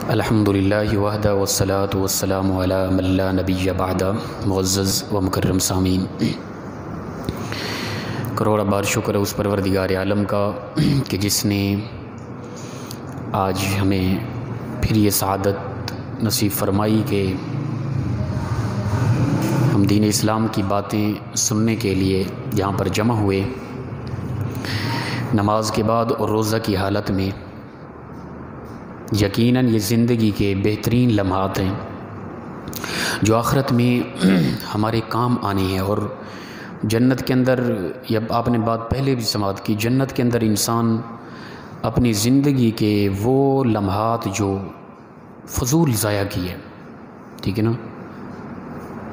الحمدللہ وحدہ والصلاة والسلام علی من لا نبی بعدہ۔ معزز و مکرم سامعین، کروڑا بار شکر ہے اس پروردگار عالم کا کہ جس نے آج ہمیں پھر یہ سعادت نصیب فرمائی کہ ہم دین اسلام کی باتیں سننے کے لیے یہاں پر جمع ہوئے، نماز کے بعد اور روزہ کی حالت میں۔ یقیناً یہ زندگی کے بہترین لمحات ہیں جو آخرت میں ہمارے کام آنے ہیں، اور جنت کے اندر، یا آپ نے بات پہلے بھی سماعت کی، جنت کے اندر انسان اپنی زندگی کے وہ لمحات جو فضول ضائع کیے، ٹھیک ہے نا،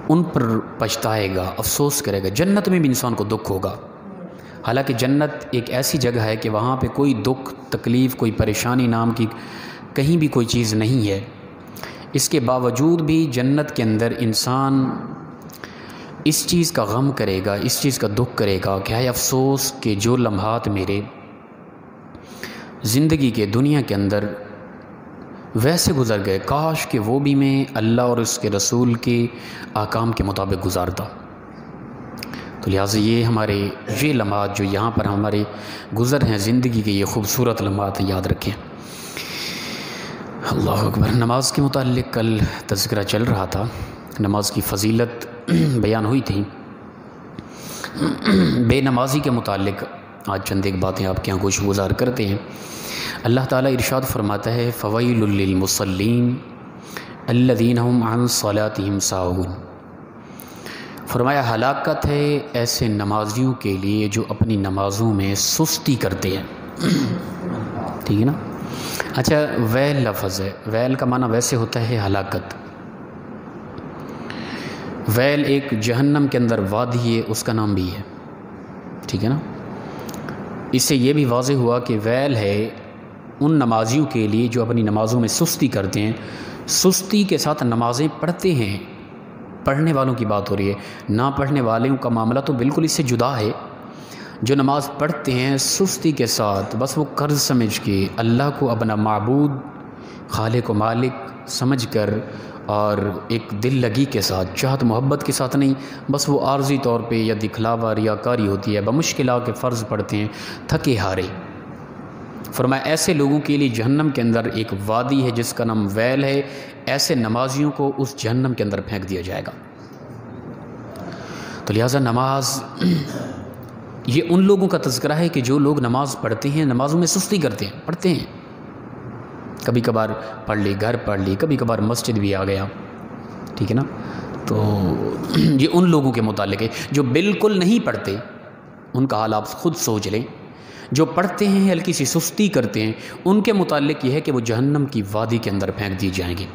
ان پر پچھتائے گا، افسوس کرے گا۔ جنت میں بھی انسان کو دکھ ہوگا، حالانکہ جنت ایک ایسی جگہ ہے کہ وہاں پہ کوئی دکھ تکلیف، کوئی پریشانی نام کی کہیں بھی کوئی چیز نہیں ہے۔ اس کے باوجود بھی جنت کے اندر انسان اس چیز کا غم کرے گا، اس چیز کا دکھ کرے گا کہ ہے افسوس کہ جو لمحات میرے زندگی کے دنیا کے اندر ویسے گزر گئے، کاش کہ وہ بھی میں اللہ اور اس کے رسول کے احکام کے مطابق گزارتا۔ تو لہٰذا یہ ہمارے یہ لمحات جو یہاں پر ہمارے گزر ہیں زندگی کے، یہ خوبصورت لمحات یاد رکھیں۔ اللہ اکبر۔ نماز کے متعلق کل تذکرہ چل رہا تھا، نماز کی فضیلت بیان ہوئی تھی۔ بے نمازی کے متعلق آج چند ایک باتیں آپ کے یہاں گوش گزار کرتے ہیں۔ اللہ تعالیٰ ارشاد فرماتا ہے فویل للمصلین الذین هم عن صلاتهم ساہون۔ فرمایا ہلاکت ہے ایسے نمازیوں کے لیے جو اپنی نمازوں میں سستی کرتے ہیں، ٹھیک ہے نا۔ اچھا، ویل لفظ ہے، ویل کا معنی ویسے ہوتا ہے ہلاکت۔ ویل ایک جہنم کے اندر وادی ہے، اس کا نام بھی ہے، ٹھیک ہے نا۔ اس سے یہ بھی واضح ہوا کہ ویل ہے ان نمازیوں کے لیے جو اپنی نمازوں میں سستی کرتے ہیں، سستی کے ساتھ نمازیں پڑھتے ہیں۔ پڑھنے والوں کی بات ہو رہی ہے، نہ پڑھنے والوں کا معاملہ تو بالکل اس سے جدا ہے۔ جو نماز پڑھتے ہیں سستی کے ساتھ، بس وہ قرض سمجھ کے اللہ کو اپنا معبود، خالق و مالک سمجھ کر، اور ایک دل لگی کے ساتھ، چاہت محبت کے ساتھ نہیں، بس وہ عارضی طور پہ یا دکھلاوا ریاکاری ہوتی ہے، بمشکل کے فرض پڑھتے ہیں تھکے ہارے۔ فرمایا ایسے لوگوں کے لیے جہنم کے اندر ایک وادی ہے جس کا نام ویل ہے، ایسے نمازیوں کو اس جہنم کے اندر پھینک دیا جائے گا۔ تو لہٰذا نماز یہ ان لوگوں کا تذکرہ ہے کہ جو لوگ نماز پڑھتے ہیں، نمازوں میں سستی کرتے ہیں، پڑھتے ہیں، کبھی کبھار پڑھ لی، گھر پڑھ لی، کبھی کبھار مسجد بھی آ گیا، ٹھیک ہے نا۔ تو یہ ان لوگوں کے متعلق ہے جو بالکل نہیں پڑھتے، ان کا حال آپ خود سوچ لیں۔ جو پڑھتے ہیں ہلکی سی سستی کرتے ہیں، ان کے متعلق یہ ہے کہ وہ جہنم کی وادی کے اندر پھینک دیے جائیں گے۔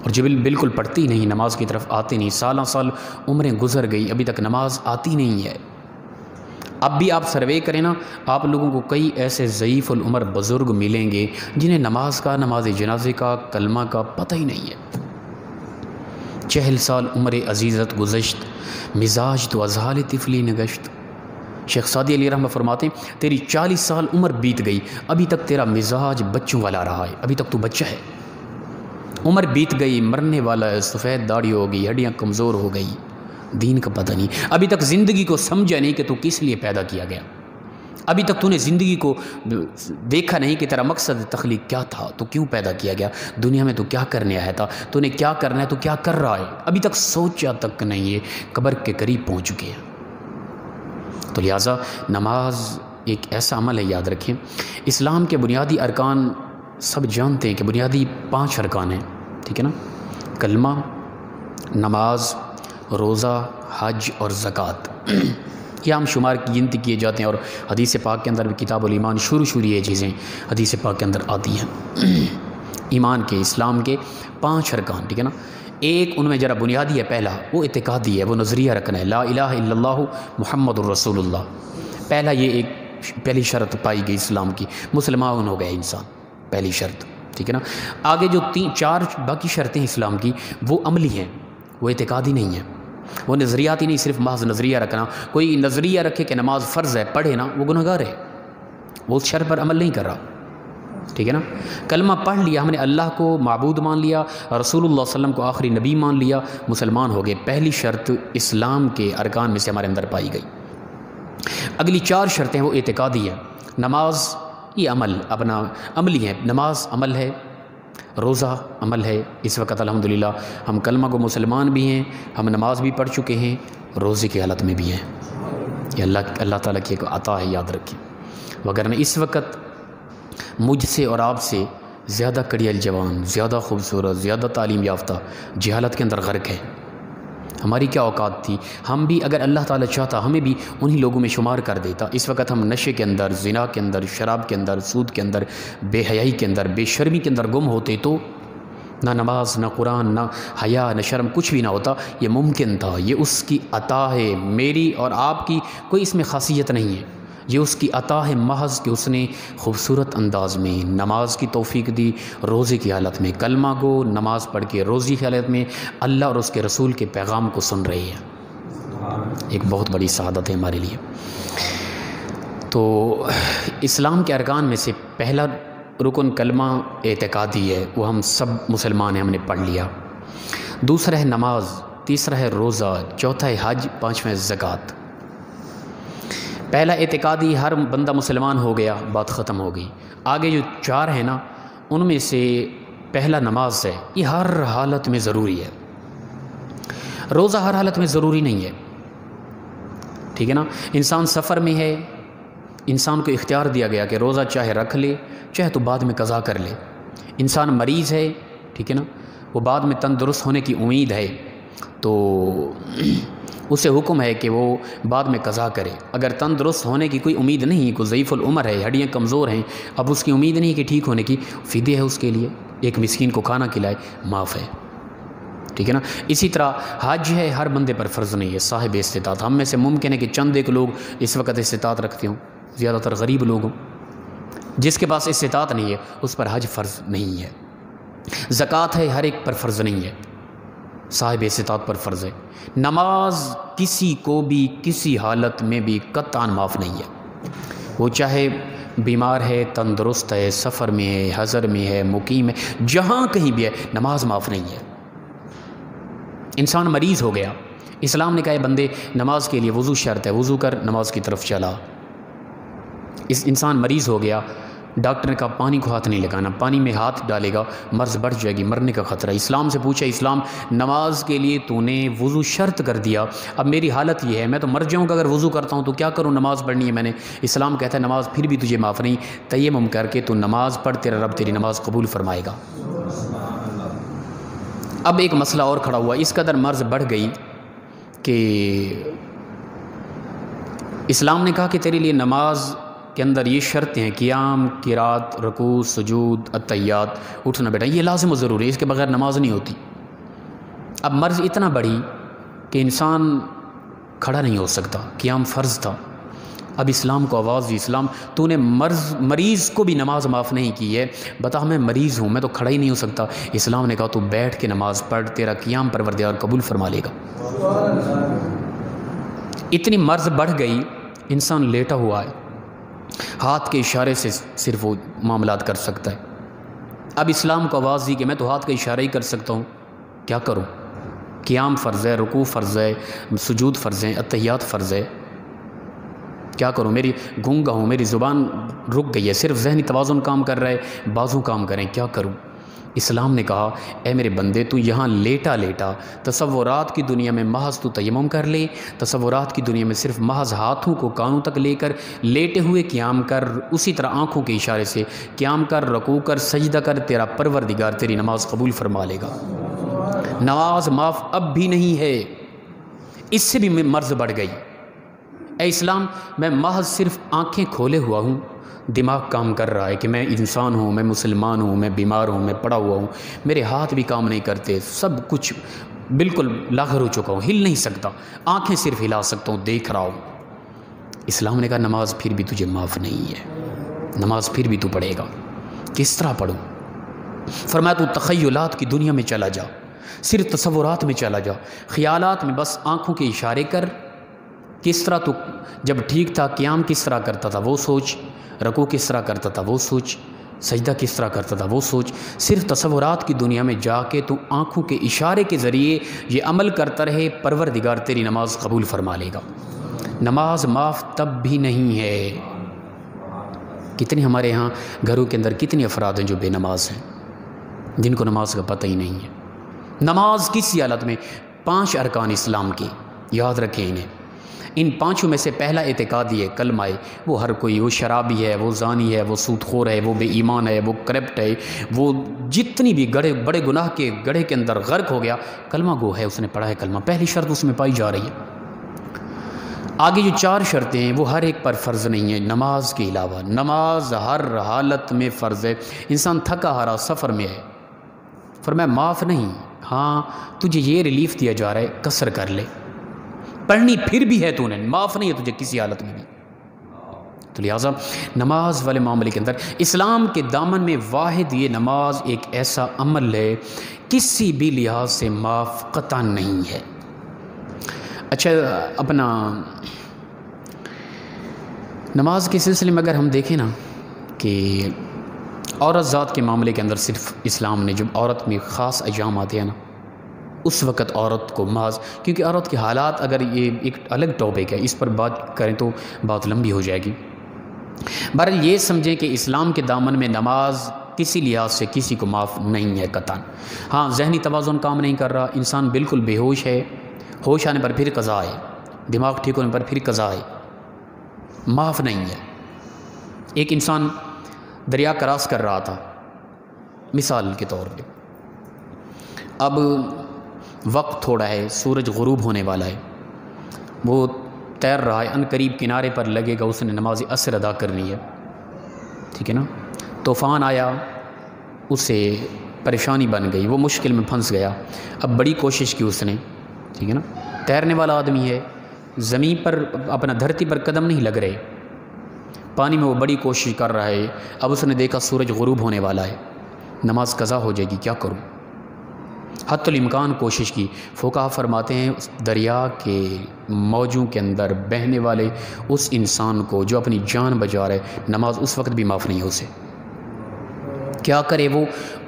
اور جو بالکل پڑھتی نہیں، نماز کی طرف آتے نہیں، سالہ سال عمریں گزر گئی، ابھی تک نماز آتی نہیں ہے۔ اب بھی آپ سروے کریں نا، آپ لوگوں کو کئی ایسے ضعیف العمر بزرگ ملیں گے جنہیں نماز کا، نماز جنازے کا، کلمہ کا پتہ ہی نہیں ہے۔ 40 سال عمر عزیزت گزشت، مزاج تو ازحال طفلی نگشت۔ شیخ سعدی علیہ رحمہ فرماتے ہیں تیری 40 سال عمر بیت گئی، ابھی تک تیرا مزاج بچوں والا رہا ہے، ابھی تک تو بچہ ہے۔ عمر بیت گئی، مرنے والا ہے، سفید داڑھی ہو گئی، ہڈیاں کمزور ہو گئی، دین کا پتہ نہیں، ابھی تک زندگی کو سمجھا نہیں کہ تو کس لیے پیدا کیا گیا، ابھی تک تو نے زندگی کو دیکھا نہیں کہ تیرا مقصد تخلیق کیا تھا، تو کیوں پیدا کیا گیا، دنیا میں تو کیا کرنے آیا تھا، تو نے کیا کرنا ہے، تو کیا کر رہا ہے، ابھی تک سوچا تک نہیں ہے، قبر کے قریب پہنچ چکے ہیں۔ تو لہٰذا نماز ایک ایسا عمل ہے، یاد رکھیں، اسلام کے بنیادی ارکان سب جانتے ہیں کہ بنیادی 5 ارکان ہیں، ٹھیک ہے نا۔ کلمہ، نماز، روزہ، حج اور زکوٰۃ، یہ عام شمار کی گنتی کیے جاتے ہیں، اور حدیث پاک کے اندر بھی کتاب الایمان شروع یہ چیزیں حدیث پاک کے اندر آتی ہیں۔ ایمان کے، اسلام کے 5 ارکان، ٹھیک ہے نا۔ ایک ان میں ذرا بنیادی ہے، پہلا وہ اعتقادی ہے، وہ نظریہ رکھنا ہے، لا الہ الا اللہ محمد الرسول اللہ۔ پہلا یہ ایک پہلی شرط پائی گئی اسلام کی، مسلمان ہو گیا انسان، پہلی شرط، ٹھیک ہے نا۔ آگے جو 4 باقی شرطیں اسلام کی وہ عملی ہیں، وہ اعتقادی نہیں ہیں، وہ نظریاتی نہیں، صرف محض نظریہ رکھنا۔ کوئی نظریہ رکھے کہ نماز فرض ہے، پڑھے نا، وہ گنہگار ہے، وہ اس شرط پر عمل نہیں کر رہا۔ ٹھیک ہے نا، کلمہ پڑھ لیا ہم نے، اللہ کو معبود مان لیا، رسول اللہ صلی اللہ علیہ وسلم کو آخری نبی مان لیا، مسلمان ہو گئے۔ پہلی شرط اسلام کے ارکان میں سے ہمارے اندر پائی گئی۔ اگلی 4 شرطیں وہ اعتقادی ہیں۔ نماز یہ عمل اپنا عملی ہے، نماز عمل ہے، روزہ عمل ہے۔ اس وقت الحمدللہ ہم کلمہ کو مسلمان بھی ہیں، ہم نماز بھی پڑھ چکے ہیں، روزے کی حالت میں بھی ہیں۔ یہ اللہ تعالیٰ کی ایک عطا ہے، یاد رکھیں۔ وگرنہ اس وقت مجھ سے اور آپ سے زیادہ کڑیل جوان، زیادہ خوبصورت، زیادہ تعلیم یافتہ جہالت کے اندر غرق ہے۔ ہماری کیا اوقات تھی، ہم بھی اگر اللہ تعالیٰ چاہتا ہمیں بھی انہی لوگوں میں شمار کر دیتا۔ اس وقت ہم نشے کے اندر، زنا کے اندر، شراب کے اندر، سود کے اندر، بے حیائی کے اندر، بے شرمی کے اندر گم ہوتے تو نہ نماز، نہ قرآن، نہ حیا، نہ شرم، کچھ بھی نہ ہوتا۔ یہ ممکن تھا، یہ اس کی عطا ہے، میری اور آپ کی کوئی اس میں خاصیت نہیں ہے، یہ اس کی عطا ہے محض کہ اس نے خوبصورت انداز میں نماز کی توفیق دی، روزے کی حالت میں کلمہ کو، نماز پڑھ کے روزے کی حالت میں اللہ اور اس کے رسول کے پیغام کو سن رہی ہے۔ ایک بہت بڑی سعادت ہے ہمارے لیے۔ تو اسلام کے ارکان میں سے پہلا رکن کلمہ اعتقادی ہے، وہ ہم سب مسلمان ہیں، ہم نے پڑھ لیا۔ دوسرا ہے نماز، تیسرا ہے روزہ، چوتھا ہے حج، پانچواں ہے زکوٰۃ۔ پہلا اعتقادی، ہر بندہ مسلمان ہو گیا، بات ختم ہو گئی۔ آگے جو 4 ہیں نا، ان میں سے پہلا نماز ہے، یہ ہر حالت میں ضروری ہے۔ روزہ ہر حالت میں ضروری نہیں ہے، ٹھیک ہے نا۔ انسان سفر میں ہے، انسان کو اختیار دیا گیا کہ روزہ چاہے رکھ لے، چاہے تو بعد میں قضا کر لے۔ انسان مریض ہے، ٹھیک ہے نا، وہ بعد میں تندرست ہونے کی امید ہے، تو اسے حکم ہے کہ وہ بعد میں قضا کرے۔ اگر تندرست ہونے کی کوئی امید نہیں، کوئی ضعیف العمر ہے، ہڈیاں کمزور ہیں، اب اس کی امید نہیں کہ ٹھیک ہونے کی، فدیہ ہے اس کے لیے، ایک مسکین کو کھانا کھلائے، معاف ہے، ٹھیک ہے نا۔ اسی طرح حج ہے، ہر بندے پر فرض نہیں ہے، صاحب استطاعت۔ ہم میں سے ممکن ہے کہ چند ایک لوگ اس وقت استطاعت رکھتے ہوں، زیادہ تر غریب لوگ ہوں، جس کے پاس استطاعت نہیں ہے اس پر حج فرض نہیں ہے۔ زکوٰۃ ہے، ہر ایک پر فرض نہیں ہے، صاحب استطاعت پر فرض ہے۔ نماز کسی کو بھی کسی حالت میں بھی قطعاً معاف نہیں ہے، وہ چاہے بیمار ہے، تندرست ہے، سفر میں ہے، حضر میں ہے، مقیم ہے، جہاں کہیں بھی ہے، نماز معاف نہیں ہے۔ انسان مریض ہو گیا، اسلام نے کہا ہے بندے نماز کے لیے وضو شرط ہے، وضو کر نماز کی طرف چلا۔ اس انسان مریض ہو گیا، ڈاکٹر نے کہا پانی کو ہاتھ نہیں لگانا، پانی میں ہاتھ ڈالے گا مرض بڑھ جائے گی، مرنے کا خطرہ ہے۔ اسلام سے پوچھا، اسلام نماز کے لیے تو نے وضو شرط کر دیا، اب میری حالت یہ ہے، میں تو مر جاؤں گا اگر وضو کرتا ہوں تو کیا کروں، نماز پڑھنی ہے میں نے۔ اسلام کہتا ہے نماز پھر بھی تجھے معاف نہیں، تیمم کر کے تو نماز پڑھ، تیرا رب تیری نماز قبول فرمائے گا۔ اب ایک مسئلہ اور کھڑا ہوا، اس قدر مرض بڑھ گئی کہ اسلام نے کہا کہ تیرے لیے نماز کے اندر یہ شرطیں ہیں، قیام، قرات، رکوع، سجود، التحیات، اٹھنا بیٹھنا، یہ لازم و ضروری ہے، اس کے بغیر نماز نہیں ہوتی۔ اب مرض اتنا بڑھی کہ انسان کھڑا نہیں ہو سکتا، قیام فرض تھا۔ اب اسلام کو آواز دی، اسلام تو نے مریض کو بھی نماز معاف نہیں کی ہے، بتا میں مریض ہوں، میں تو کھڑا ہی نہیں ہو سکتا۔ اسلام نے کہا تو بیٹھ کے نماز پڑھ، تیرا قیام پروردگار قبول فرما لے گا۔ اتنی مرض بڑھ گئی، انسان لیٹا ہوا ہے، ہاتھ کے اشارے سے صرف وہ معاملات کر سکتا ہے۔ اب اسلام کو آواز دی کہ میں تو ہاتھ کا اشارہ ہی کر سکتا ہوں، کیا کروں؟ قیام فرض ہے، رکوع فرض ہے، سجود فرض ہے، التحیات فرض ہے، کیا کروں؟ میری گونگا ہوں، میری زبان رک گئی ہے، صرف ذہنی توازن کام کر رہا ہے، بازو کام کریں، کیا کروں؟ اسلام نے کہا اے میرے بندے تو یہاں لیٹا لیٹا تصورات کی دنیا میں محض تو تیمم کر لے، تصورات کی دنیا میں صرف محض ہاتھوں کو کانوں تک لے کر لیٹے ہوئے قیام کر، اسی طرح آنکھوں کے اشارے سے قیام کر، رکوع کر، سجدہ کر، تیرا پروردگار تیری نماز قبول فرما لے گا۔ نماز معاف اب بھی نہیں ہے، اس سے بھی مرض بڑھ گئی۔ اے اسلام میں محض صرف آنکھیں کھولے ہوا ہوں، دماغ کام کر رہا ہے کہ میں انسان ہوں، میں مسلمان ہوں، میں بیمار ہوں، میں پڑا ہوا ہوں، میرے ہاتھ بھی کام نہیں کرتے، سب کچھ بالکل لاغر ہو چکا ہوں، ہل نہیں سکتا، آنکھیں صرف ہلا سکتا ہوں، دیکھ رہا ہوں۔ اسلام نے کہا نماز پھر بھی تجھے معاف نہیں ہے، نماز پھر بھی تو پڑھے گا۔ کس طرح پڑھوں؟ فرمایا تو تخیلات کی دنیا میں چلا جا، صرف تصورات میں چلا جا، خیالات میں بس آنکھوں کے اشارے کر، کس طرح تو جب ٹھیک تھا قیام کس طرح کرتا تھا وہ سوچ، رکوع کس طرح کرتا تھا وہ سوچ، سجدہ کس طرح کرتا تھا وہ سوچ. صرف تصورات کی دنیا میں جا کے تو آنکھوں کے اشارے کے ذریعے یہ عمل کرتا رہے، پروردگار تیری نماز قبول فرما لے گا. نماز معاف تب بھی نہیں ہے. کتنے ہمارے ہاں گھروں کے اندر کتنے افراد ہیں جو بے نماز ہیں، جن کو نماز کا پتہ ہی نہیں ہے. نماز کسی حالت میں 5 ارکان اسلام کے یاد رکھیں انہیں. ان 5 میں سے پہلا اعتقادی ہے، کلمہ ہے. وہ ہر کوئی، وہ شرابی ہے، وہ زانی ہے، وہ سود خور ہے، وہ بے ایمان ہے، وہ کرپٹ ہے، وہ جتنی بھی بڑے گناہ کے گڑھے کے اندر غرق ہو گیا، کلمہ گو ہے، اس نے پڑھا ہے کلمہ. پہلی شرط اس میں پائی جا رہی ہے. آگے جو 4 شرطیں ہیں وہ ہر ایک پر فرض نہیں ہے نماز کے علاوہ. نماز ہر حالت میں فرض ہے. انسان تھکا ہارا سفر میں ہے، فرمایا معاف نہیں. ہاں تجھے یہ ریلیف دیا جا رہا ہے، قصر کر لے. پڑھنی پھر بھی ہے، تو نے معاف نہیں ہے تجھے کسی حالت میں بھی. تو لہٰذا نماز والے معاملے کے اندر اسلام کے دامن میں واحد یہ نماز ایک ایسا عمل ہے کسی بھی لحاظ سے معاف قطعا نہیں ہے. اچھا، اپنا نماز کے سلسلے میں اگر ہم دیکھیں نا کہ عورت ذات کے معاملے کے اندر صرف اسلام نے، جب عورت میں خاص ایام آتے ہیں نا، اس وقت عورت کو محض، کیونکہ عورت کے حالات، اگر یہ ایک الگ ٹاپک ہے، اس پر بات کریں تو بات لمبی ہو جائے گی. بہرحال یہ سمجھیں کہ اسلام کے دامن میں نماز کسی لحاظ سے کسی کو معاف نہیں ہے قطعاً. ہاں ذہنی توازن کام نہیں کر رہا، انسان بالکل بے ہوش ہے، ہوش آنے پر پھر قضا ہے، دماغ ٹھیک ہونے پر پھر قضا ہے، معاف نہیں ہے. ایک انسان دریا کراس کر رہا تھا مثال کے طور پہ، اب وقت تھوڑا ہے، سورج غروب ہونے والا ہے، وہ تیر رہا ہے، ان قریب کنارے پر لگے گا، اس نے نماز عصر ادا کرنی ہے، ٹھیک ہے نا. طوفان آیا، اسے پریشانی بن گئی، وہ مشکل میں پھنس گیا. اب بڑی کوشش کی اس نے، ٹھیک ہے نا، تیرنے والا آدمی ہے، زمین پر اپنا دھرتی پر قدم نہیں لگ رہے، پانی میں وہ بڑی کوشش کر رہا ہے. اب اس نے دیکھا سورج غروب ہونے والا ہے، نماز قضا ہو جائے گی، کیا کروں؟ حتی الامکان کوشش کی. فقہا فرماتے ہیں اس دریا کے موجوں کے اندر بہنے والے اس انسان کو جو اپنی جان بچا رہے، نماز اس وقت بھی معاف نہیں ہو. اسے کیا کرے؟ وہ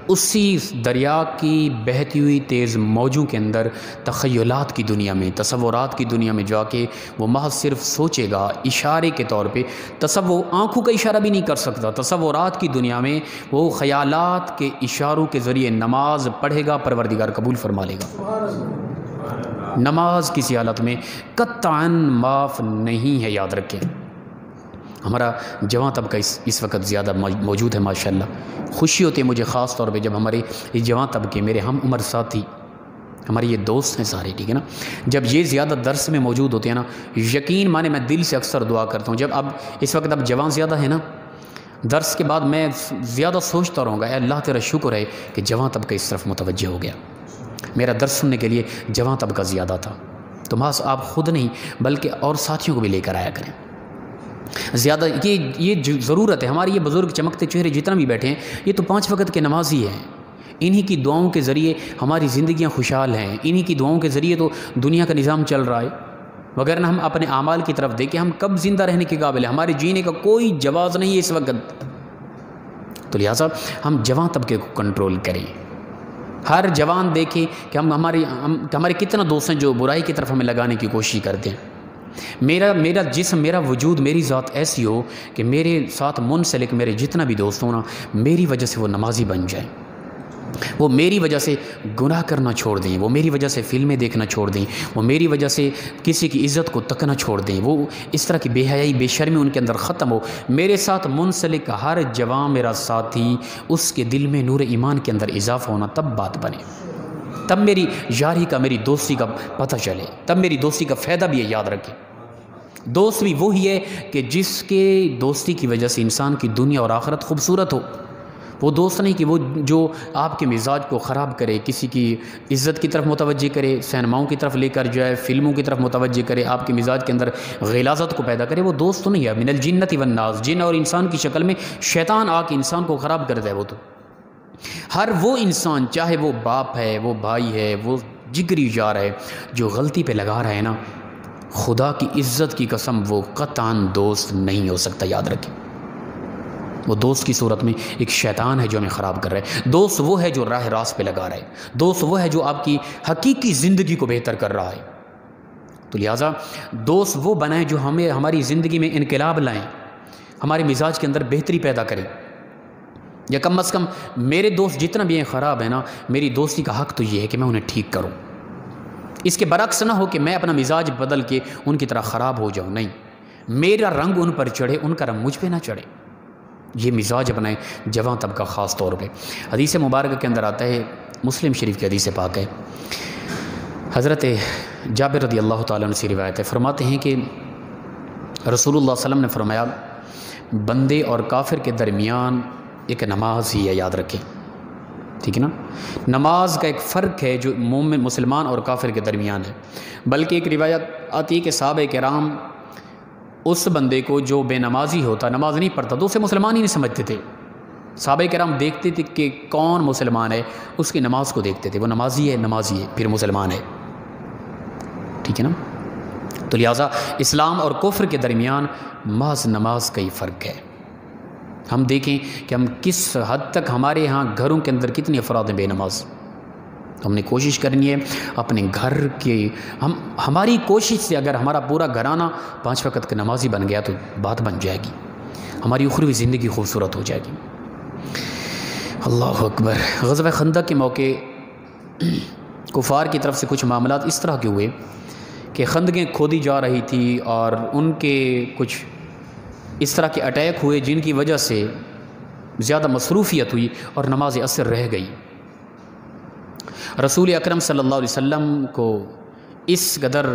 اسی دریا کی بہتی ہوئی تیز موجوں کے اندر تخیلات کی دنیا میں، تصورات کی دنیا میں جا کے وہ محض صرف سوچے گا اشارے کے طور پہ. تصور آنکھوں کا اشارہ بھی نہیں کر سکتا، تصورات کی دنیا میں وہ خیالات کے اشاروں کے ذریعے نماز پڑھے گا، پروردگار قبول فرما لے گا. نماز کسی حالت میں قطعاً معاف نہیں ہے، یاد رکھیں. ہمارا جوان طبقہ اس وقت زیادہ موجود ہے ماشاءاللہ. خوشی ہوتی ہے مجھے خاص طور پہ جب ہمارے یہ جوان طبقے، میرے ہم عمر ساتھی، ہمارے یہ دوست ہیں سارے، ٹھیک ہے نا، جب یہ زیادہ درس میں موجود ہوتے ہیں نا، یقین مانے میں دل سے اکثر دعا کرتا ہوں. جب اب اس وقت اب جوان زیادہ ہے نا، درس کے بعد میں زیادہ سوچتا رہوں گا، اے اللہ تیرا شکر ہے کہ جوان طبقہ اس طرف متوجہ ہو گیا. میرا درس سننے کے لیے جوان طبقہ زیادہ تھا. تو محض آپ خود نہیں بلکہ اور ساتھیوں کو بھی لے کر آیا کریں. زیادہ یہ ضرورت ہے. ہمارے یہ بزرگ چمکتے چہرے جتنا بھی بیٹھے ہیں، یہ تو 5 وقت کے نمازی ہیں. انہی کی دعاؤں کے ذریعے ہماری زندگیاں خوشحال ہیں، انہی کی دعاؤں کے ذریعے تو دنیا کا نظام چل رہا ہے. وغیرہ ہم اپنے اعمال کی طرف دیکھیں، ہم کب زندہ رہنے کے قابل ہیں، ہمارے جینے کا کوئی جواز نہیں ہے اس وقت. تو لہٰذا ہم جوان طبقے کو کنٹرول کریں. ہر جوان دیکھیں کہ ہمارے کتنا دوست ہیں جو برائی کی طرف ہمیں لگانے کی کوشش کرتے ہیں. میرا جسم، میرا وجود، میری ذات ایسی ہو کہ میرے ساتھ منسلک میرے جتنا بھی دوست ہوں نا، میری وجہ سے وہ نمازی بن جائیں، وہ میری وجہ سے گناہ کرنا چھوڑ دیں، وہ میری وجہ سے فلمیں دیکھنا چھوڑ دیں، وہ میری وجہ سے کسی کی عزت کو تکنا چھوڑ دیں، وہ اس طرح کی بے حیائی، بے شرمی ان کے اندر ختم ہو. میرے ساتھ منسلک ہر جوان میرا ساتھی، اس کے دل میں نور ایمان کے اندر اضافہ ہونا، تب بات بنے، تب میری یاری کا، میری دوستی کا پتہ چلے، تب میری دوستی کا فائدہ بھی ہے. یاد رکھیں، دوست بھی وہی ہے کہ جس کے دوستی کی وجہ سے انسان کی دنیا اور آخرت خوبصورت ہو. وہ دوست نہیں کہ وہ جو آپ کے مزاج کو خراب کرے، کسی کی عزت کی طرف متوجہ کرے، سینماؤں کی طرف لے کر جائے، فلموں کی طرف متوجہ کرے، آپ کے مزاج کے اندر غلاظت کو پیدا کرے. وہ دوست تو نہیں ہے. من الجنۃ والناس، جن اور انسان کی شکل میں شیطان آ کے انسان کو خراب کرتا ہے. وہ تو ہر وہ انسان، چاہے وہ باپ ہے، وہ بھائی ہے، وہ جگری جار ہے، جو غلطی پہ لگا رہا ہے نا، خدا کی عزت کی قسم وہ قطعاً دوست نہیں ہو سکتا. یاد رکھیں. وہ دوست کی صورت میں ایک شیطان ہے جو ہمیں خراب کر رہا ہے. دوست وہ ہے جو راہ راست پہ لگا رہا ہے. دوست وہ ہے جو آپ کی حقیقی زندگی کو بہتر کر رہا ہے. تو لہٰذا دوست وہ بنائیں جو ہماری زندگی میں انقلاب لائیں، ہمارے مزاج کے اندر بہتری پیدا کریں. یا کم از کم میرے دوست جتنا بھی ہیں خراب ہیں نا، میری دوستی کا حق تو یہ ہے کہ میں انہیں ٹھیک کروں. اس کے برعکس نہ ہو کہ میں اپنا مزاج بدل کے ان کی طرح خراب ہو جاؤں. نہیں، میرا رنگ ان پر چڑھے، ان کا رنگ مجھ پہ نہ چڑھے. یہ مزاج اپنائیں جوان طبقہ خاص طور پہ. حدیث مبارکہ کے اندر آتا ہے، مسلم شریف کی حدیث پاک ہے، حضرت جابر رضی اللہ تعالیٰ عنہ سے روایت ہے، فرماتے ہیں کہ رسول اللہ صلی اللہ علیہ وسلم نے فرمایا بندے اور کافر کے درمیان ایک نماز ہی ہے، یاد رکھیں. ٹھیک ہے نا، نماز کا ایک فرق ہے جو مومن مسلمان اور کافر کے درمیان ہے. بلکہ ایک روایت آتی ہے کہ صحابہ کرام اس بندے کو جو بے نمازی ہوتا، نماز نہیں پڑھتا، تو اسے مسلمان ہی نہیں سمجھتے تھے. صحابہ کرام دیکھتے تھے کہ کون مسلمان ہے، اس کی نماز کو دیکھتے تھے، وہ نمازی ہے پھر مسلمان ہے. ٹھیک ہے نا. تو لہٰذا اسلام اور کفر کے درمیان محض نماز کا ہی فرق ہے. ہم دیکھیں کہ ہم کس حد تک ہمارے ہاں گھروں کے اندر کتنے افراد ہیں بے نماز. تو ہم نے کوشش کرنی ہے اپنے گھر کے، ہماری کوشش سے اگر ہمارا پورا گھرانہ 5 وقت کا نمازی بن گیا تو بات بن جائے گی، ہماری اخروی زندگی خوبصورت ہو جائے گی. اللہ اکبر. غزوہ خندق کے موقع کفار کی طرف سے کچھ معاملات اس طرح کے ہوئے کہ خندقیں کھودی جا رہی تھی اور ان کے کچھ اس طرح کے اٹیک ہوئے جن کی وجہ سے زیادہ مصروفیت ہوئی اور نماز عصر رہ گئی. رسول اکرم صلی اللہ علیہ وسلم کو اس قدر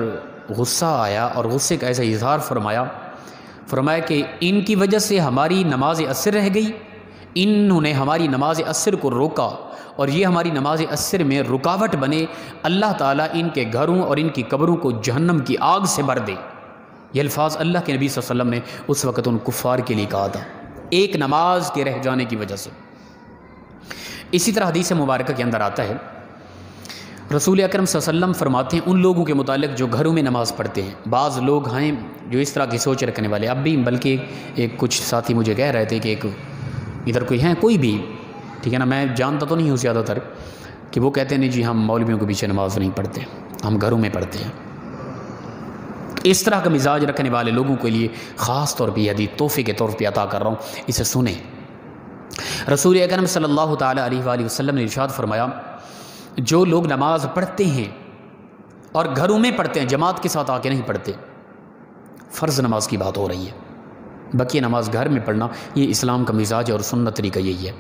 غصہ آیا اور غصے کا ایسا اظہار فرمایا کہ ان کی وجہ سے ہماری نماز عصر رہ گئی، انہوں نے ہماری نماز عصر کو روکا اور یہ ہماری نماز عصر میں رکاوٹ بنے، اللہ تعالیٰ ان کے گھروں اور ان کی قبروں کو جہنم کی آگ سے بھر دے. یہ الفاظ اللہ کے نبی صلی اللہ علیہ وسلم نے اس وقت ان کفار کے لیے کہا تھا، ایک نماز کے رہ جانے کی وجہ سے. اسی طرح حدیث مبارکہ کے اندر آتا ہے، رسول اکرم صلی اللہ علیہ وسلم فرماتے ہیں ان لوگوں کے متعلق جو گھروں میں نماز پڑھتے ہیں. بعض لوگ ہیں جو اس طرح کی سوچ رکھنے والے، اب بھی، بلکہ ایک کچھ ساتھی مجھے کہہ رہے تھے کہ ایک ادھر کوئی ہیں، کوئی بھی، ٹھیک ہے نا، میں جانتا تو نہیں ہوں زیادہ تر، کہ وہ کہتے ہیں نہیں جی ہم مولویوں کے پیچھے نماز نہیں پڑھتے، ہم گھروں میں پڑھتے ہیں. اس طرح کا مزاج رکھنے والے لوگوں کے لیے خاص طور پہ یہ حدیث تحفے کے طور پہ عطا کر رہا ہوں، اسے سنیں. رسول اکرم صلی اللہ تعالیٰ علیہ وآلہ وسلم نے ارشاد فرمایا جو لوگ نماز پڑھتے ہیں اور گھروں میں پڑھتے ہیں، جماعت کے ساتھ آ کے نہیں پڑھتے، فرض نماز کی بات ہو رہی ہے، بقیہ نماز گھر میں پڑھنا، یہ اسلام کا مزاج اور سنت طریقہ یہی ہے.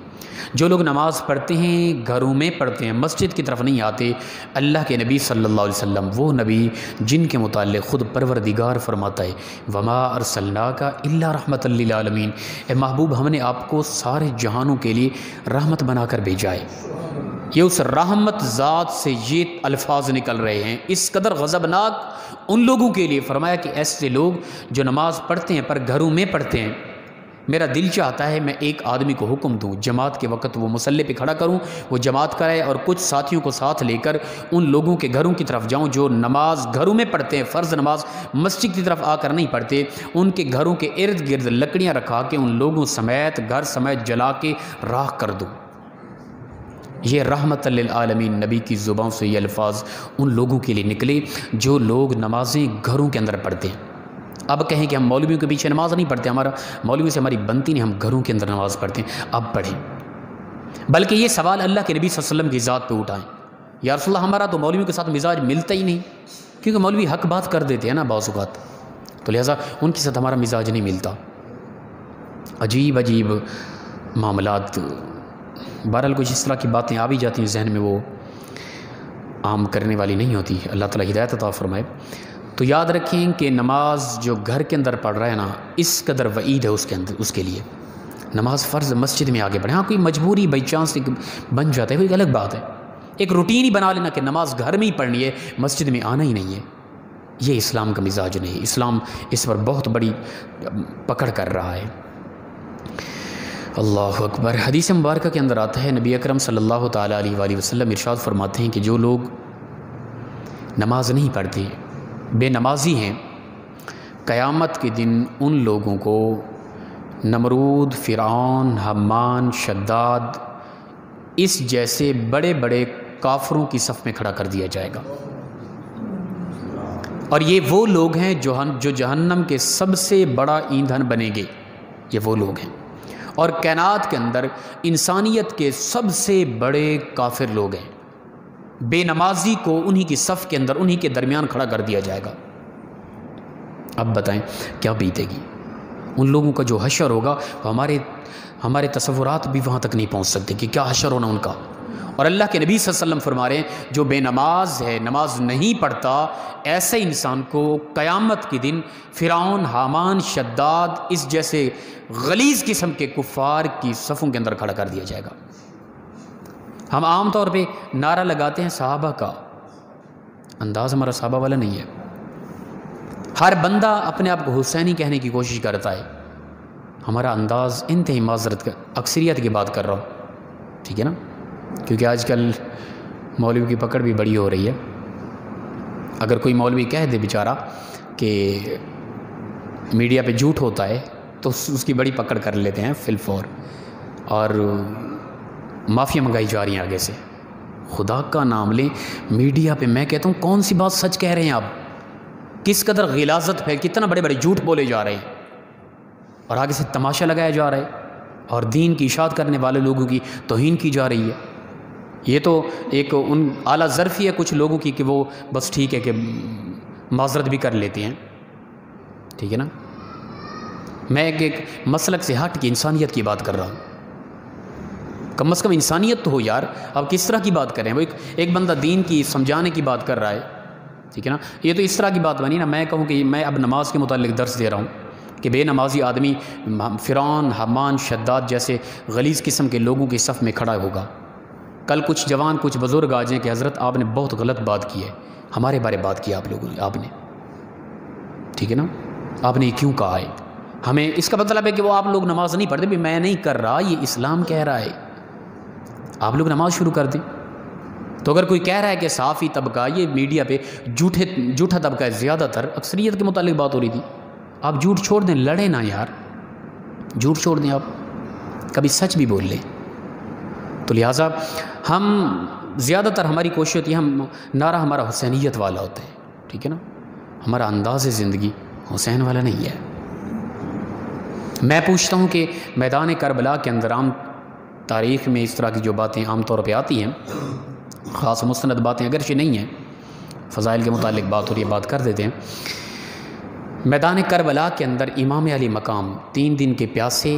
جو لوگ نماز پڑھتے ہیں گھروں میں پڑھتے ہیں، مسجد کی طرف نہیں آتے، اللہ کے نبی صلی اللہ علیہ وسلم، وہ نبی جن کے متعلق خود پروردگار فرماتا ہے وما ارسلناک الا رحمۃ للعالمین، اے محبوب ہم نے آپ کو سارے جہانوں کے لیے رحمت بنا کر بھیجا ہے. یہ اس رحمت ذات سے یہ الفاظ نکل رہے ہیں، اس قدر غضبناک ان لوگوں کے لیے. فرمایا کہ ایسے لوگ جو نماز پڑھتے ہیں پر گھروں میں پڑھتے ہیں، میرا دل چاہتا ہے میں ایک آدمی کو حکم دوں جماعت کے وقت وہ مصلی پہ کھڑا کروں، وہ جماعت کرائے اور کچھ ساتھیوں کو ساتھ لے کر ان لوگوں کے گھروں کی طرف جاؤں جو نماز گھروں میں پڑھتے ہیں، فرض نماز مسجد کی طرف آ کر نہیں پڑھتے، ان کے گھروں کے ارد گرد لکڑیاں رکھا کے ان لوگوں سمیت گھر سمیت جلا کے راکھ کر دوں. یہ رحمت للعالمین نبی کی زبان سے یہ الفاظ ان لوگوں کے لیے نکلے جو لوگ نمازیں گھروں کے اندر پڑھتے ہیں. اب کہیں کہ ہم مولویوں کے پیچھے نماز نہیں پڑھتے، ہمارا مولوی سے ہماری بنتی نہیں، ہم گھروں کے اندر نماز پڑھتے ہیں، اب پڑھیں. بلکہ یہ سوال اللہ کے نبی صلی اللہ علیہ وسلم کی ذات پہ اٹھائیں، یا رسول اللہ ہمارا تو مولویوں کے ساتھ مزاج ملتا ہی نہیں، کیونکہ مولوی حق بات کر دیتے ہیں نا بعض اوقات، تو لہٰذا ان کے ساتھ ہمارا مزاج نہیں ملتا. عجیب عجیب معاملات، بہرحال کچھ اس طرح کی باتیں آ بھی جاتی ہیں ذہن میں، وہ عام کرنے والی نہیں ہوتی. اللہ تعالیٰ ہدایت عطا فرمائے. تو یاد رکھیں کہ نماز جو گھر کے اندر پڑھ رہا ہے نا، اس قدر وعید ہے اس کے اندر، اس کے لیے نماز فرض مسجد میں آگے پڑھیں. ہاں کوئی مجبوری بائی چانس بن جاتا ہے، کوئی الگ بات ہے، ایک روٹین ہی بنا لینا کہ نماز گھر میں ہی پڑھنی ہے، مسجد میں آنا ہی نہیں ہے، یہ اسلام کا مزاج نہیں ہے. اسلام اس پر بہت بڑی پکڑ کر رہا ہے. اللہ اکبر. حدیث مبارکہ کے اندر آتا ہے نبی اکرم صلی اللہ تعالیٰ علیہ وآلہ وسلم ارشاد فرماتے ہیں کہ جو لوگ نماز نہیں پڑھتے، بے نمازی ہیں، قیامت کے دن ان لوگوں کو نمرود، فرعون، حمان، شداد اس جیسے بڑے بڑے کافروں کی صف میں کھڑا کر دیا جائے گا، اور یہ وہ لوگ ہیں جو جہنم کے سب سے بڑا ایندھن بنیں گے، یہ وہ لوگ ہیں، اور کائنات کے اندر انسانیت کے سب سے بڑے کافر لوگ ہیں۔ بے نمازی کو انہی کی صف کے اندر، انہی کے درمیان کھڑا کر دیا جائے گا۔ اب بتائیں کیا بیتے گی ان لوگوں کا جو حشر ہوگا، وہ ہمارے تصورات بھی وہاں تک نہیں پہنچ سکتے کہ کیا حشر ہونا ان کا۔ اور اللہ کے نبی صلی اللہ علیہ وسلم فرما رہے ہیں جو بے نماز ہے، نماز نہیں پڑھتا، ایسے انسان کو قیامت کے دن فرعون، حامان، شداد اس جیسے غلیظ قسم کے کفار کی صفوں کے اندر کھڑا کر دیا جائے گا۔ ہم عام طور پہ نعرہ لگاتے ہیں صحابہ کا، انداز ہمارا صحابہ والا نہیں ہے۔ ہر بندہ اپنے آپ کو حسینی کہنے کی کوشش کرتا ہے، ہمارا انداز انتہائی معذرت کا، اکثریت کی بات کر رہا ہوں، ٹھیک ہے نا، کیونکہ آج کل مولوی کی پکڑ بھی بڑی ہو رہی ہے۔ اگر کوئی مولوی کہہ دے بیچارہ کہ میڈیا پہ جھوٹ ہوتا ہے تو اس کی بڑی پکڑ کر لیتے ہیں فی الفور، اور معافیا منگائی جا رہی ہیں آگے سے۔ خدا کا نام لیں، میڈیا پہ میں کہتا ہوں کون سی بات سچ کہہ رہے ہیں آپ، کس قدر غلاظت ہے، کتنا بڑے بڑے جھوٹ بولے جا رہے ہیں، اور آگے سے تماشا لگایا جا رہا ہے، اور دین کی اشاعت کرنے والے لوگوں کی توہین کی جا رہی ہے۔ یہ تو ایک ان اعلیٰ ظرفی ہے کچھ لوگوں کی کہ وہ بس ٹھیک ہے کہ معذرت بھی کر لیتے ہیں، ٹھیک ہے نا۔ میں ایک مسلک سے ہٹ کے انسانیت کی بات کر رہا ہوں، کم از کم انسانیت تو ہو یار۔ اب کس طرح کی بات کریں، وہ ایک بندہ دین کی سمجھانے کی بات کر رہا ہے، ٹھیک ہے نا، یہ تو اس طرح کی بات بنی نا۔ میں کہوں کہ میں اب نماز کے متعلق درس دے رہا ہوں کہ بے نمازی آدمی فرعون، حمان، شداد جیسے غلیظ قسم کے لوگوں کی صف میں کھڑا ہوگا۔ کل کچھ جوان، کچھ بزرگ آ جائیں کہ حضرت آپ نے بہت غلط بات کی ہے، ہمارے بارے بات کی آپ لوگوں نے، آپ نے، ٹھیک ہے نا، آپ نے یہ کیوں کہا ہے؟ ہمیں اس کا مطلب ہے کہ وہ آپ لوگ نماز نہیں پڑھتے، بھی میں نہیں کر رہا، یہ اسلام کہہ رہا ہے، آپ لوگ نماز شروع کر دیں۔ تو اگر کوئی کہہ رہا ہے کہ صحافی طبقہ، یہ میڈیا پہ جھوٹا طبقہ ہے، زیادہ تر اکثریت کے متعلق بات ہو رہی تھی، آپ جھوٹ چھوڑ دیں، لڑیں نہ یار، جھوٹ چھوڑ دیں، آپ کبھی سچ بھی بول لیں۔ تو لہٰذا ہم زیادہ تر ہماری کوشش ہوتی ہے، نعرہ ہمارا حسینیت والا ہوتا ہے، ٹھیک ہے نا، ہمارا انداز زندگی حسین والا نہیں ہے۔ میں پوچھتا ہوں کہ میدان کربلا کے اندر عام تاریخ میں اس طرح کی جو باتیں عام طور پہ آتی ہیں، خاص مستند باتیں اگرچہ نہیں ہیں، فضائل کے متعلق بات ہو رہی ہے، بات کر دیتے ہیں۔ میدان کربلا کے اندر امام علی مقام 3 دن کے پیاسے،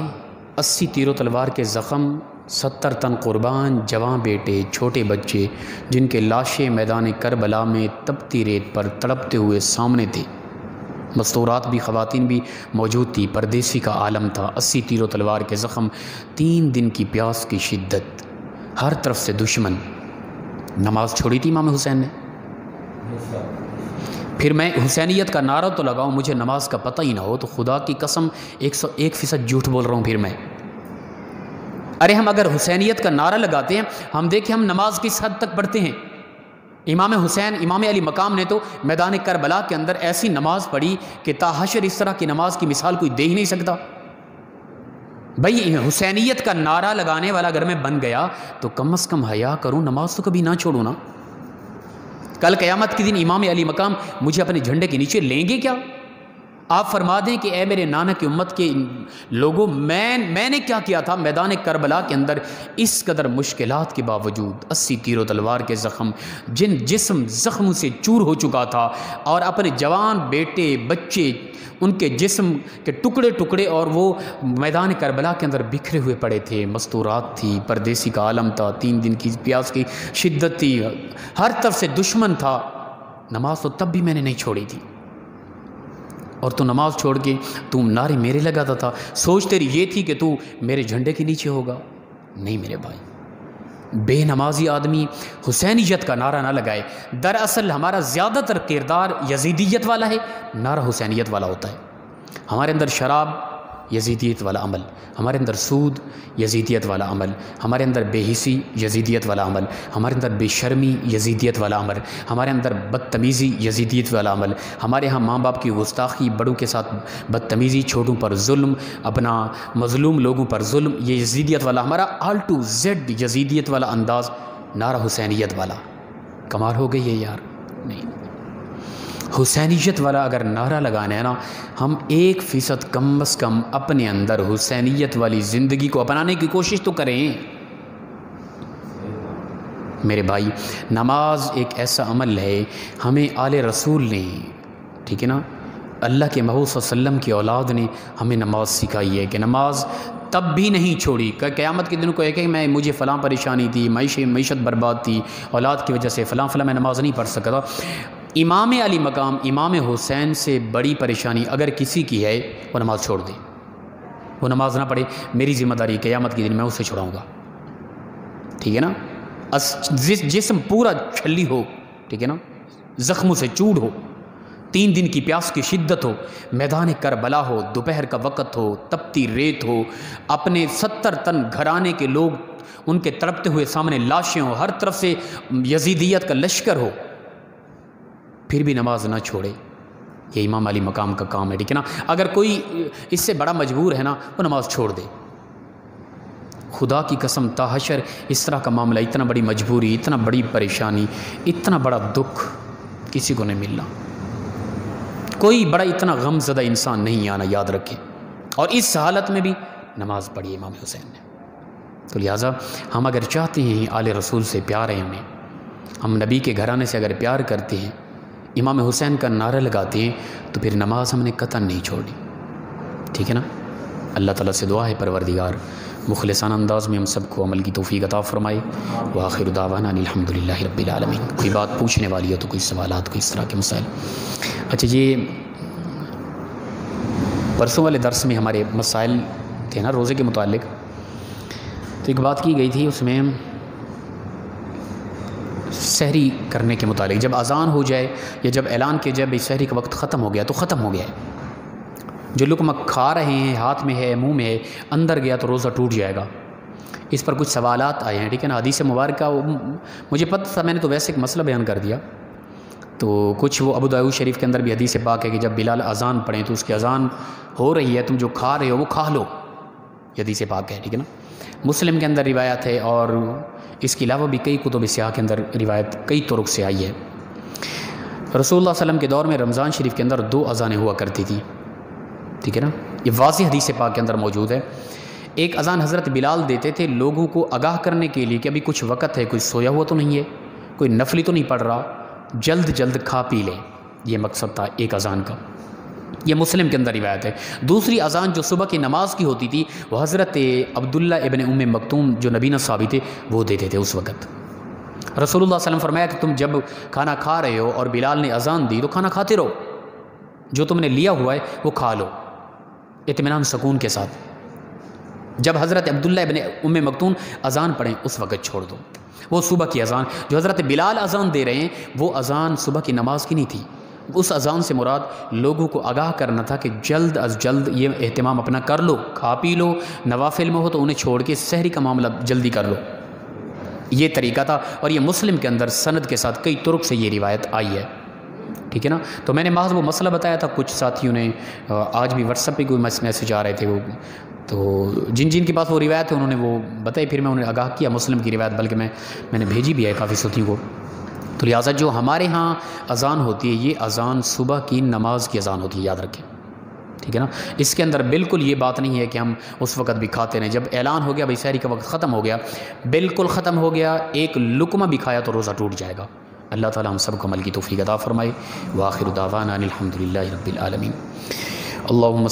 80 تیر و تلوار کے زخم، 70 تن قربان، جوان بیٹے، چھوٹے بچے، جن کے لاشیں میدان کربلا میں تپتی ریت پر تڑپتے ہوئے سامنے تھے، مستورات بھی، خواتین بھی موجود تھی، پردیسی کا عالم تھا، 80 تیر و تلوار کے زخم، 3 دن کی پیاس کی شدت، ہر طرف سے دشمن۔ نماز چھوڑی تھی امام حسین نے۔ پھر میں حسینیت کا نعرہ تو لگاؤں، مجھے نماز کا پتہ ہی نہ ہو، تو خدا کی قسم 101% جھوٹ بول رہا ہوں پھر میں۔ ارے ہم اگر حسینیت کا نعرہ لگاتے ہیں، ہم دیکھیں ہم نماز کس حد تک پڑھتے ہیں۔ امام حسین، امام علی مقام نے تو میدان کربلا کے اندر ایسی نماز پڑھی کہ تا حشر اس طرح کی نماز کی مثال کوئی دے ہی نہیں سکتا۔ بھئی حسینیت کا نعرہ لگانے والا اگر میں بن گیا تو کم از کم حیا کروں، نماز تو کبھی نہ چھوڑوں نا۔ کل قیامت کے دن امام علی مقام مجھے اپنے جھنڈے کے نیچے لیں گے کیا؟ آپ فرما دیں کہ اے میرے نانا کی امت کے لوگوں، میں نے کیا کیا تھا میدان کربلا کے اندر، اس قدر مشکلات کے باوجود، 80 تیر و تلوار کے زخم، جن جسم زخموں سے چور ہو چکا تھا، اور اپنے جوان بیٹے بچے، ان کے جسم کے ٹکڑے ٹکڑے، اور وہ میدان کربلا کے اندر بکھرے ہوئے پڑے تھے، مستورات تھی، پردیسی کا عالم تھا، 3 دن کی پیاس کی شدت تھی، ہر طرف سے دشمن تھا۔ نماز تو تب بھی میں نے نہیں چھوڑی تھی، اور تو نماز چھوڑ کے تم نعرے میرے لگاتا تھا، سوچ تیری یہ تھی کہ تو میرے جھنڈے کے نیچے ہوگا؟ نہیں میرے بھائی، بے نمازی آدمی حسینیت کا نعرہ نہ لگائے۔ دراصل ہمارا زیادہ تر کردار یزیدیت والا ہے، نعرہ حسینیت والا ہوتا ہے۔ ہمارے اندر شراب یزیدیت والا عمل، ہمارے اندر سود یزیدیت والا عمل، ہمارے اندر بے حسی یزیدیت والا عمل، ہمارے اندر بے شرمی یزیدیت والا عمل، ہمارے اندر بدتمیزی یزیدیت والا عمل، ہمارے ہاں ماں باپ کی گستاخی، بڑوں کے ساتھ بدتمیزی، چھوٹوں پر ظلم، اپنا مظلوم لوگوں پر ظلم، یہ یزیدیت والا ہمارا آل ٹو زیڈ یزیدیت والا انداز، نعرہ حسینیت والا. کمال ہو گئی ہے یار. نہیں، حسینیت والا اگر نعرہ لگانا ہے نا، ہم 1% کم از کم اپنے اندر حسینیت والی زندگی کو اپنانے کی کوشش تو کریں. میرے بھائی، نماز ایک ایسا عمل ہے، ہمیں آل رسول نے، ٹھیک ہے نا، اللہ کے محبوب صلی اللہ علیہ وسلم کی اولاد نے ہمیں نماز سکھائی ہے کہ نماز تب بھی نہیں چھوڑی کہ قیامت کے دن کو کہ میں مجھے فلاں پریشانی تھی، معیشت برباد تھی، اولاد کی وجہ سے فلاں میں نماز نہیں پڑھ سکا تھا. امام علی مقام امام حسین سے بڑی پریشانی اگر کسی کی ہے، وہ نماز چھوڑ دے، وہ نماز نہ پڑھے. میری ذمہ داری قیامت کے دن میں اسے چھڑاؤں گا. ٹھیک ہے نا، جسم پورا چھلی ہو، ٹھیک ہے نا، زخموں سے چوڑ ہو، 3 دن کی پیاس کی شدت ہو، میدان کربلا ہو، دوپہر کا وقت ہو، تپتی ریت ہو، اپنے 70 تن گھرانے کے لوگ ان کے تڑپتے ہوئے سامنے لاشیں ہوں، ہر طرف سے یزیدیت کا لشکر ہو، پھر بھی نماز نہ چھوڑے. یہ امام علی مقام کا کام ہے. ٹھیک ہے نا. اگر کوئی اس سے بڑا مجبور ہے نا، وہ نماز چھوڑ دے. خدا کی قسم تا حشر اس طرح کا معاملہ، اتنا بڑی مجبوری، اتنا بڑی پریشانی، اتنا بڑا دکھ کسی کو نہیں ملنا. کوئی بڑا اتنا غم زدہ انسان نہیں آنا، یاد رکھیں. اور اس حالت میں بھی نماز پڑھی امام حسین نے. تو لہٰذا ہم اگر چاہتے ہیں آل رسول سے پیار ہے، ہم نبی کے گھرانے سے اگر پیار کرتے ہیں، امام حسین کا نعرہ لگاتے ہیں، تو پھر نماز ہم نے قطعاً نہیں چھوڑی. ٹھیک ہے نا. اللہ تعالیٰ سے دعا ہے پروردگار مخلصانہ انداز میں ہم سب کو عمل کی توفیق عطا فرمائے. وآخر دعوانا الحمدللہ رب العالمین. کوئی بات پوچھنے والی ہو تو کوئی سوالات، کوئی اس طرح کے مسائل. اچھا، یہ پرسوں والے درس میں ہمارے مسائل تھے نا روزے کے متعلق، تو ایک بات کی گئی تھی اس میں سحری کرنے کے متعلق. جب اذان ہو جائے یا جب اعلان کیا جائے بھئی سحری کا وقت ختم ہو گیا، تو ختم ہو گیا ہے. جو لقمہ کھا رہے ہیں، ہاتھ میں ہے، منہ میں ہے، اندر گیا تو روزہ ٹوٹ جائے گا. اس پر کچھ سوالات آئے ہیں. ٹھیک ہے نا. حدیث مبارکہ مجھے پتہ تھا، میں نے تو ویسے ایک مسئلہ بیان کر دیا. تو کچھ وہ ابو داؤد شریف کے اندر بھی حدیث پاک ہے کہ جب بلال اذان پڑھیں تو اس کی اذان ہو رہی ہے، تم جو کھا رہے ہو وہ کھا لو. حدیث پاک ہے. ٹھیک ہے نا. مسلم کے اندر روایت ہے، اور اس کے علاوہ بھی کئی کتب سیاح کے اندر روایت کئی طرق سے آئی ہے. رسول اللہ صلی اللہ علیہ وسلم کے دور میں رمضان شریف کے اندر 2 اذانیں ہوا کرتی تھی. ٹھیک ہے نا. یہ واضح حدیث پاک کے اندر موجود ہے. ایک اذان حضرت بلال دیتے تھے لوگوں کو آگاہ کرنے کے لیے کہ ابھی کچھ وقت ہے، کوئی سویا ہوا تو نہیں ہے، کوئی نفلی تو نہیں پڑھ رہا، جلد جلد کھا پی لیں. یہ مقصد تھا ایک اذان کا. یہ مسلم کے اندر روایت ہے. دوسری اذان جو صبح کی نماز کی ہوتی تھی، وہ حضرت عبداللہ ابن ام مکتوم جو نبینا صحابی تھے وہ دیتے تھے اس وقت. رسول اللہ صلی اللہ علیہ وسلم فرمایا کہ تم جب کھانا کھا رہے ہو اور بلال نے اذان دی تو کھانا کھاتے رہو، جو تم نے لیا ہوا ہے وہ کھا لو اطمینان سکون کے ساتھ. جب حضرت عبداللہ ابن ام مکتوم اذان پڑھیں اس وقت چھوڑ دو. وہ صبح کی اذان جو حضرت بلال اذان دے رہے ہیں، وہ اذان صبح کی نماز کی نہیں تھی. اس اذان سے مراد لوگوں کو آگاہ کرنا تھا کہ جلد از جلد یہ اہتمام اپنا کر لو، کھا پی لو، نوافل میں ہو تو انہیں چھوڑ کے سحری کا معاملہ جلدی کر لو. یہ طریقہ تھا. اور یہ مسلم کے اندر سند کے ساتھ کئی طرق سے یہ روایت آئی ہے. ٹھیک ہے نا. تو میں نے محض وہ مسئلہ بتایا تھا. کچھ ساتھیوں نے آج بھی واٹس ایپ پہ کوئی میسیج آ رہے تھے، وہ تو جن کے پاس وہ روایت ہے انہوں نے وہ بتائی، پھر میں انہیں آگاہ کیا مسلم کی روایت، بلکہ میں نے بھیجی بھی ہے کافی ساتھیوں کو. تو لہٰذا جو ہمارے ہاں اذان ہوتی ہے، یہ اذان صبح کی نماز کی اذان ہوتی ہے، یاد رکھیں. ٹھیک ہے نا. اس کے اندر بالکل یہ بات نہیں ہے کہ ہم اس وقت بھی کھاتے رہیں. جب اعلان ہو گیا بھائی سحری کا وقت ختم ہو گیا، بالکل ختم ہو گیا، ایک لقمہ بھی کھایا تو روزہ ٹوٹ جائے گا. اللہ تعالی ہم سب کو عمل کی توفیق عطا فرمائے. وآخر دعوانا الحمدللہ رب العالمین. اللہم